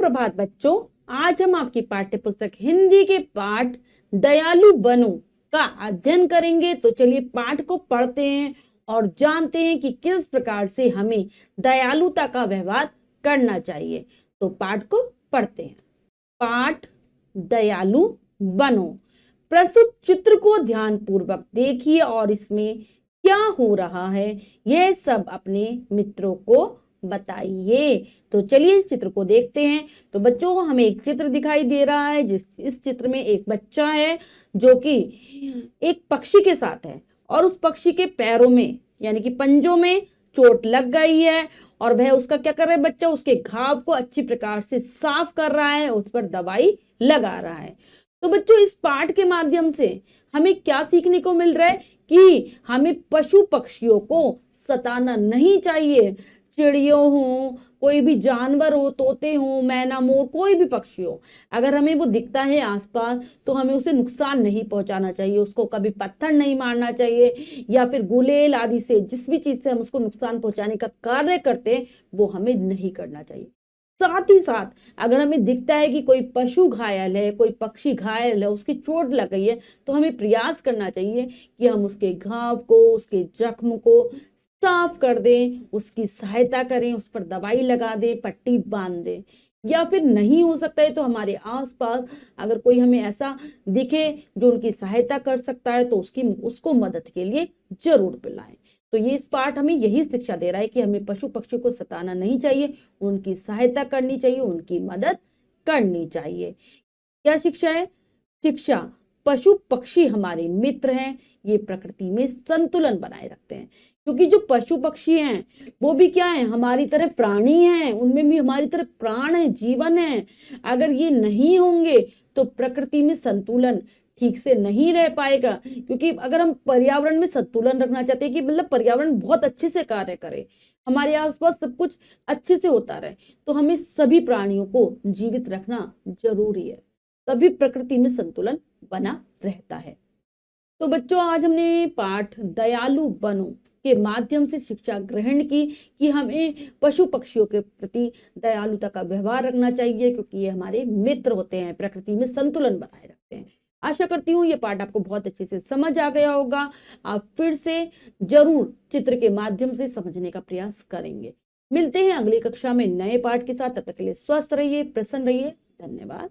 सुप्रभात बच्चों, आज हम आपकी पाठ्य पुस्तक हिंदी के पाठ दयालु बनो का अध्ययन करेंगे। तो चलिए पाठ को पढ़ते हैं और जानते हैं कि किस प्रकार से हमें दयालुता का व्यवहार करना चाहिए। तो पाठ को पढ़ते हैं। पाठ दयालु बनो। प्रस्तुत चित्र को ध्यान पूर्वक देखिए और इसमें क्या हो रहा है यह सब अपने मित्रों को बताइए। तो चलिए चित्र को देखते हैं। तो बच्चों, हमें एक चित्र दिखाई दे रहा है। इस चित्र में एक बच्चा है जो कि एक पक्षी के साथ है और उस पक्षी के पैरों में यानी कि पंजों में चोट लग गई है और वह उसका क्या कर रहा है, बच्चा उसके घाव को अच्छी प्रकार से साफ कर रहा है, उस पर दवाई लगा रहा है। तो बच्चों, इस पाठ के माध्यम से हमें क्या सीखने को मिल रहा है कि हमें पशु पक्षियों को सताना नहीं चाहिए। चिड़ियों हो, कोई भी जानवर हो, तोते हो, मैना मोर, कोई भी पक्षी हो, अगर हमें वो दिखता है आसपास तो हमें उसे नुकसान नहीं पहुंचाना चाहिए। उसको कभी पत्थर नहीं मारना चाहिए या फिर गुलेल आदि से, जिस भी चीज से हम उसको नुकसान पहुंचाने का कार्य करते हैं वो हमें नहीं करना चाहिए। साथ ही साथ अगर हमें दिखता है कि कोई पशु घायल है, कोई पक्षी घायल है, उसकी चोट लग गई है, तो हमें प्रयास करना चाहिए कि हम उसके घाव को, उसके जख्म को साफ कर दें, उसकी सहायता करें, उस पर दवाई लगा दें, पट्टी बांध दें। या फिर नहीं हो सकता है तो हमारे आसपास अगर कोई हमें ऐसा दिखे जो उनकी सहायता कर सकता है तो उसको मदद के लिए जरूर बुलाएं। तो ये इस पाठ हमें यही शिक्षा दे रहा है कि हमें पशु पक्षी को सताना नहीं चाहिए, उनकी सहायता करनी चाहिए, उनकी मदद करनी चाहिए। क्या शिक्षा है? शिक्षा, पशु पक्षी हमारे मित्र हैं, ये प्रकृति में संतुलन बनाए रखते हैं। क्योंकि जो पशु पक्षी हैं वो भी क्या है, हमारी तरह प्राणी हैं, उनमें भी हमारी तरह प्राण है, जीवन है। अगर ये नहीं होंगे तो प्रकृति में संतुलन ठीक से नहीं रह पाएगा। क्योंकि अगर हम पर्यावरण में संतुलन रखना चाहते हैं कि मतलब पर्यावरण बहुत अच्छे से कार्य करे, हमारे आसपास सब कुछ अच्छे से होता रहे, तो हमें सभी प्राणियों को जीवित रखना जरूरी है, तभी प्रकृति में संतुलन बना रहता है। तो बच्चों, आज हमने पाठ दयालु बनो के माध्यम से शिक्षा ग्रहण की कि हमें पशु पक्षियों के प्रति दयालुता का व्यवहार रखना चाहिए, क्योंकि ये हमारे मित्र होते हैं, प्रकृति में संतुलन बनाए रखते हैं। आशा करती हूँ ये पाठ आपको बहुत अच्छे से समझ आ गया होगा। आप फिर से जरूर चित्र के माध्यम से समझने का प्रयास करेंगे। मिलते हैं अगली कक्षा में नए पाठ के साथ। तब तक के लिए स्वस्थ रहिए, प्रसन्न रहिए। धन्यवाद।